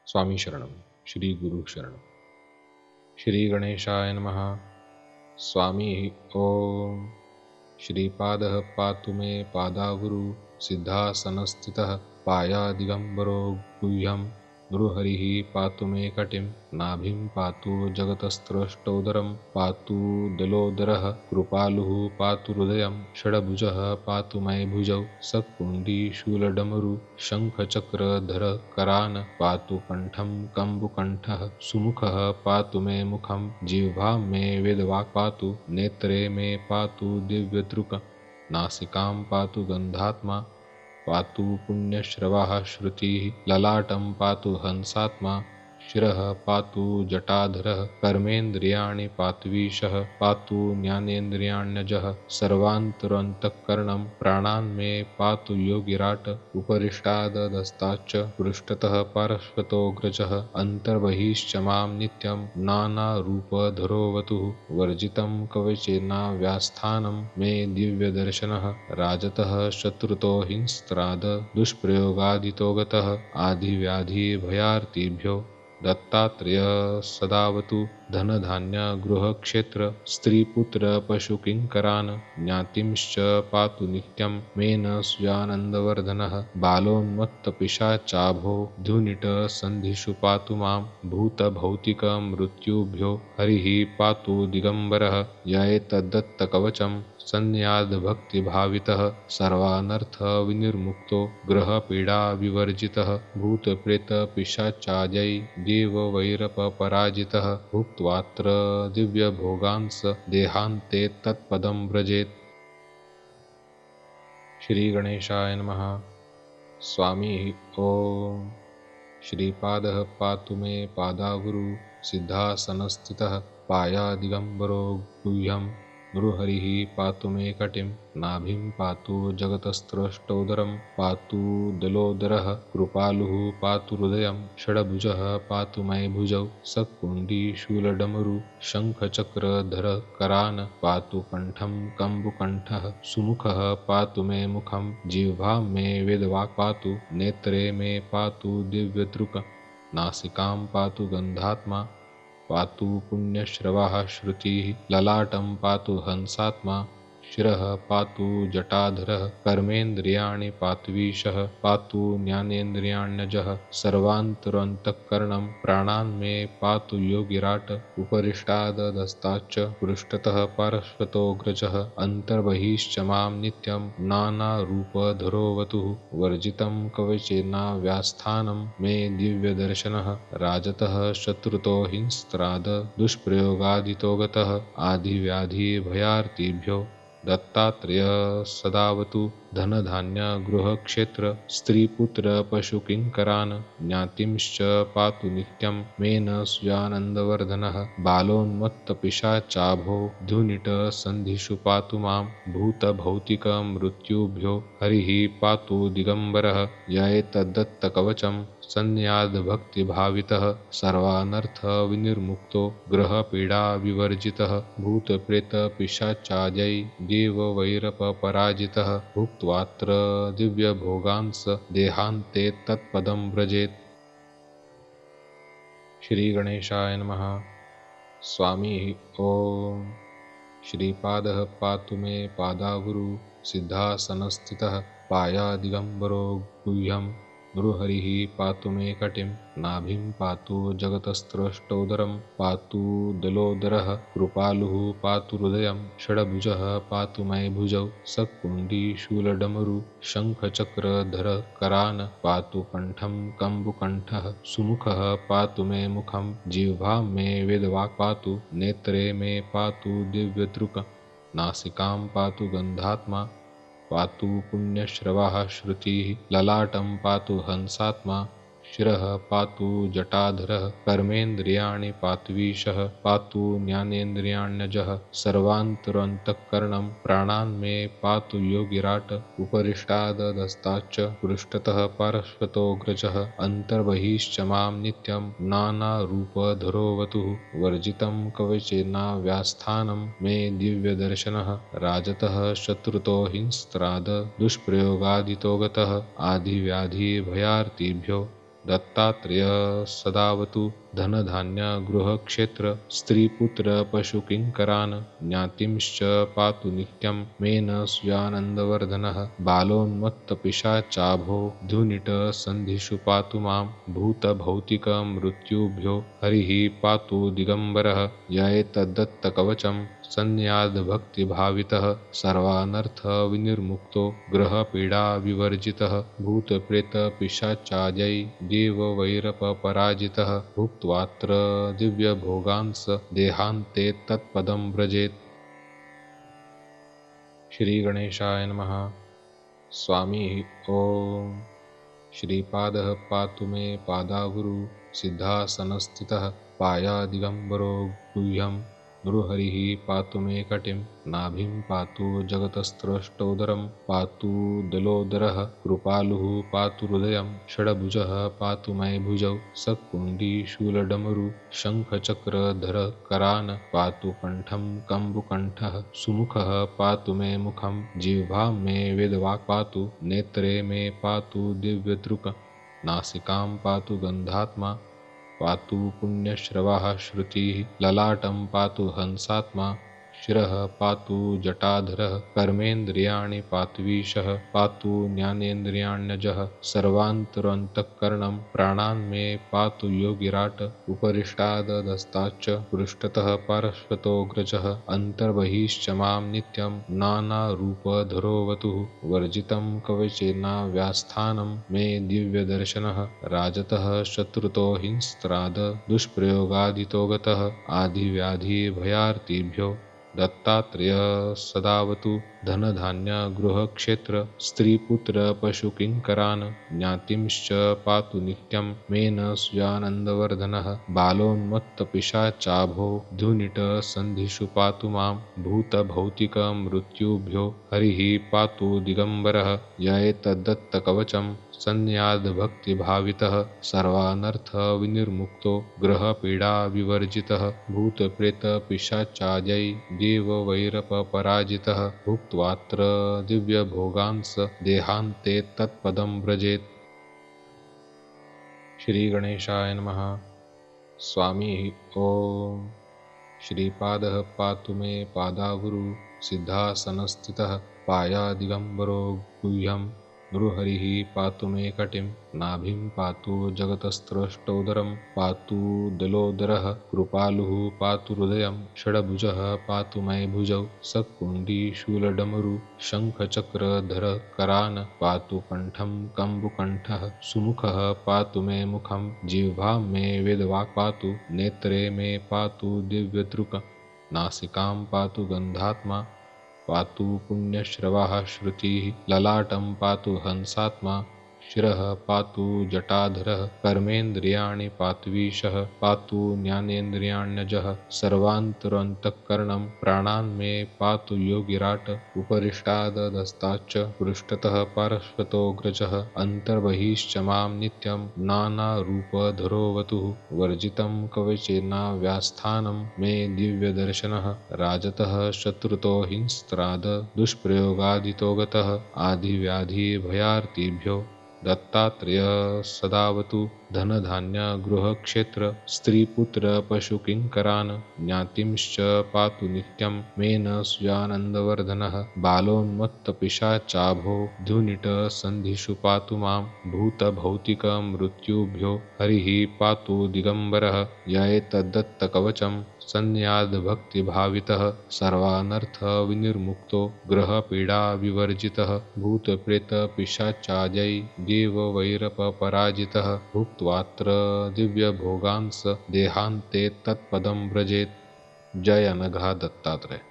स्वामी शरणम, श्री गुरु शरणम। श्री गणेशाय नमः। स्वामी ओम। श्रीपादः पातु मे पादागुरु सिद्धासनस्थितः पाया दिगंबरो गुह्यं नृहरिः पातु मे कटिं नाभिं पातु जगतस्त्रष्टोदरं पातु दलोदरः कृपालुः पातु हृदयं षड्भुजः पातु मे भुजौ सत्कुण्डी शूलडमरु शङ्खचक्रधर करान् पातु कण्ठं कम्बुकण्ठः सुमुखः पातु मे मुखं जिह्वा मे वेदवाक् पातु नेत्रे मे पातु दिव्यदृक् नासिकां पातु गन्धात्मा पातु पुण्यश्रवः श्रुतिः ललाटं पातु हंसात्मा शिरः पातु जटाधरः कर्मेन्द्रियाणि पात्वीशः पातु ज्ञानेन्द्रियाण्यजः सर्वान्तरन्तःकरणं प्राणान् मे पातु योगिराट उपरिष्टादधस्ताच्च पृष्ठतः पार्श्वतोऽग्रजः अन्तर्बहिश्च मां नित्यं नानारूपधरोवतुः वर्जितं कवचेनाव्यास्थानं मे दिव्यदर्शनः राजतः शत्रुतो हिंस्त्राद दुष्प्रयोगादितो गतः आदिव्याधिभयार्तिभ्यो दत्तात्रेय सदावतु धनधान्य गृहक्षेत्र स्त्रीपुत्र पशुकिङ्करान् ज्ञातिंश्च पातु नित्यं मेन स्व्यानन्दवर्धनः बालोन्मत्तपिशाचाभो धुनिट सन्धिषु पातु मां भूतभौतिकमृत्युभ्यो हरिः पातु दिगम्बरः य एतद्दत्तकवचं सन्न्याद्भक्तिभावितः सर्वानर्थविनिर्मुक्तो ग्रहपीडाविवर्जितः भूतप्रेतपिशाचादै देववैरपराजितः भुक्त्वात्र दिव्यभोगांस देहान्ते तत्पदं व्रजेत्। श्री गणेशाय नमः। स्वामी ओम। श्रीपादः पातु मे पादागुरु सिद्धासनस्थितः पाया दिगंबरो गुह्यं नृहरिः पातु मे कटिं नाभिं पातु जगतस्त्रष्टोदरं पातु दलोदरः कृपालुः पातु हृदयं षड्भुजः पातु मे भुजौ सत्कुण्डी शूलडमरु शङ्खचक्रधर करान् पातु कण्ठं कम्बुकण्ठः सुमुखः पातु मे मुखं जिह्वा मे वेदवाक् पातु नेत्रे मे पातु दिव्यदृक् नासिकां पातु गन्धात्मा पातु पुण्यश्रवः श्रुतिः ललाटं पातु हंसात्मा शिरः पातु जटाधरः कर्मेन्द्रियाणि पात्वीशः पातु ज्ञानेन्द्रियाण्यजः सर्वान्तरन्तःकरणं प्राणान् मे पातु योगिराट उपरिष्टादधस्ताच्च पृष्ठतः पार्श्वतोऽग्रजः अन्तर्बहिश्च मां नित्यं नानारूपधरोवतुः वर्जितं कवचेनाव्यास्थानं मे दिव्यदर्शनः राजतः शत्रुतो हिंस्त्राद दुष्प्रयोगादितो गतः आदिव्याधिभयार्तिभ्यो दत्तात्रेय सदावतु धनधान्य गृहक्षेत्र स्त्रीपुत्र पशुकिङ्करान् ज्ञातिंश्च पातु नित्यं मेन स्व्यानन्दवर्धनः बालोन्मत्तपिशाचाभो धुनिट सन्धिषु पातु मां भूतभौतिकमृत्युभ्यो हरिः पातु दिगम्बरः य एतद्दत्तकवचं सन्न्याद्भक्तिभावितः सर्वानर्थविनिर्मुक्तो ग्रहपीडाविवर्जितः भूतप्रेतपिशाचादै देववैरपराजितः भुक्त्वात्र दिव्यभोगांस देहान्ते तत्पदं व्रजेत्। श्री गणेशाय नमः। स्वामी ओम। श्रीपादः पातु मे पादागुरु सिद्धासनस्थितः पाया दिगंबरो गुह्यं नृहरिः पातु मे कटिं नाभिं पातु जगतस्त्रष्टोदरं पातु दलोदरः कृपालुः पातु हृदयं षड्भुजः पातु मे भुजौ सत्कुण्डी शूलडमरु शङ्खचक्रधर करान् पातु कण्ठं कम्बुकण्ठः सुमुखः पातु मे मुखं जिह्वा मे वेदवाक् पातु नेत्रे मे पातु दिव्यदृक् नासिकां पातु गन्धात्मा पातु पुण्यश्रवः श्रुतिः ललाटं पातु हंसात्मा शिरः पातु जटाधरः कर्मेन्द्रियाणि पात्वीशः पातु ज्ञानेन्द्रियाण्यजः सर्वान्तरन्तःकरणं प्राणान् मे पातु योगिराट उपरिष्टादधस्ताच्च पृष्ठतः पार्श्वतोऽग्रजः अन्तर्बहिश्च मां नित्यं नानारूपधरोवतुः वर्जितं कवचेनाव्यास्थानं मे दिव्यदर्शनः राजतः शत्रुतो हिंस्त्राद दुष्प्रयोगादितो गतः आदिव्याधिभयार्तिभ्यो दत्तात्रेय सदावतु धनधान्य गृहक्षेत्र स्त्रीपुत्र पशुकिङ्करान् ज्ञातिंश्च पातु नित्यं मेन स्व्यानन्दवर्धनः बालोन्मत्तपिशाचाभो धुनिट सन्धिषु पातु मां भूतभौतिकमृत्युभ्यो हरिः पातु दिगम्बरः य एतद्दत्तकवचं सन्न्याद्भक्तिभावितः सर्वानर्थविनिर्मुक्तो ग्रहपीडाविवर्जितः भूतप्रेतपिशाचायै देववैरपराजितः भुक्त्वात्र दिव्यभोगांस देहान्ते तत्पदं व्रजेत्। श्री गणेशाय नमः। स्वामी ओम। श्रीपादः पातु मे पादावुरु सिद्धासनस्थितः पायादिगम्बरो गुह्यं नृहरिः पातु मे कटिं नाभिं पातु जगतस्त्रष्टोदरं पातु दलोदरः कृपालुः पातु हृदयं षड्भुजः पातु मे भुजौ सत्कुण्डीशूलडमरु शङ्खचक्रधर करान् पातु कण्ठं कम्बुकण्ठः सुमुखः पातु मे मुखं जिह्वा मे वेदवाक् पातु नेत्रे मे पातु दिव्यदृक् नासिकां पातु गन्धात्मा पातु पुण्यश्रवः श्रुतिः ललाटं पातु हंसात्मा शिरः पातु जटाधरः कर्मेन्द्रियाणि पात्वीशः पातु ज्ञानेन्द्रियाण्यजः सर्वान्तरन्तःकरणं प्राणान् मे पातु योगिराट् उपरिष्टादधस्ताच्च पृष्ठतः पार्श्वतोऽग्रजः अन्तर्बहिश्च मां नित्यं नानारूपधरोऽवतुः वर्जितं कवचेनाव्यास्थानं मे दिव्यदर्शनः राजतः शत्रुतो हिंस्त्राद दुष्प्रयोगादितो गतः आदिव्याधिभयार्तिभ्यो दत्तात्रेय सदावतु धनधान्य गृहक्षेत्र स्त्रीपुत्र पशुकिङ्करान् ज्ञातिंश्च पातु नित्यं मेन स्व्यानन्दवर्धनः बालोन्मत्तपिशाचाभो धुनिट सन्धिषु पातु मां भूतभौतिकमृत्युभ्यो हरिः पातु दिगम्बरः य एतद्दत्तकवचं सन्न्याद्भक्तिभावितः सर्वानर्थविनिर्मुक्तो ग्रहपीडाविवर्जितः भूतप्रेतपिशाचायै देववैरपराजितः भुक्त्वात्र दिव्यभोगांस देहान्ते तत्पदं व्रजेत्। श्री गणेशाय नमः। स्वामी ओम। श्रीपादः पातु मे पादावुरु सिद्धासनस्थितः पायादिगम्बरो गुह्यं नृहरिः पातु मे कटिं नाभिं पातु जगतस्त्रष्टोदरं पातु दलोदरः कृपालुः पातु हृदयं षड्भुजः पातु मे भुजौ सत्कुण्डीशूलडमरु शङ्खचक्रधर करान् पातु कण्ठं कम्बुकण्ठः सुमुखः पातु मे मुखं जिह्वा मे वेदवाक् पातु नेत्रे मे पातु दिव्यदृक् नासिकां पातु गन्धात्मा पातु पुण्यश्रवः श्रुतिः ललाटं पातु हंसात्मा शिरः पातु जटाधरः कर्मेन्द्रियाणि पात्वीशः पातु ज्ञानेन्द्रियाण्यजः सर्वान्तरन्तःकरणं प्राणान् मे पातु योगिराट् उपरिष्टादधस्ताच्च पृष्ठतः पार्श्वतोऽग्रजः अन्तर्बहिश्च मां नित्यं नानारूपधरोऽवतुः वर्जितं कवचेनाव्यास्थानं मे दिव्यदर्शनः राजतः शत्रुतो हिंस्त्राद दुष्प्रयोगादितो गतः आदिव्याधिभयार्तिभ्यो दत्तात्रेय सदावतु धनधान्य गृहक्षेत्र स्त्रीपुत्र पशुकिङ्करान् ज्ञातिंश्च पातु नित्यं मेन स्व्यानन्दवर्धनः बालोन्मत्तपिशाचाभो धुनिट सन्धिषु पातु मां भूतभौतिकमृत्युभ्यो हरिः पातु दिगम्बरः य एतद्दत्तकवचं सन्न्याद्भक्तिभावितः सर्वानर्थविनिर्मुक्तो ग्रहपीडाविवर्जितः भूतप्रेतपिशाचायै देववैरपराजितः भुक्त्वात्र दिव्यभोगांस देहान्ते तत्पदं व्रजेत्। जय अनघा दत्तात्रेय।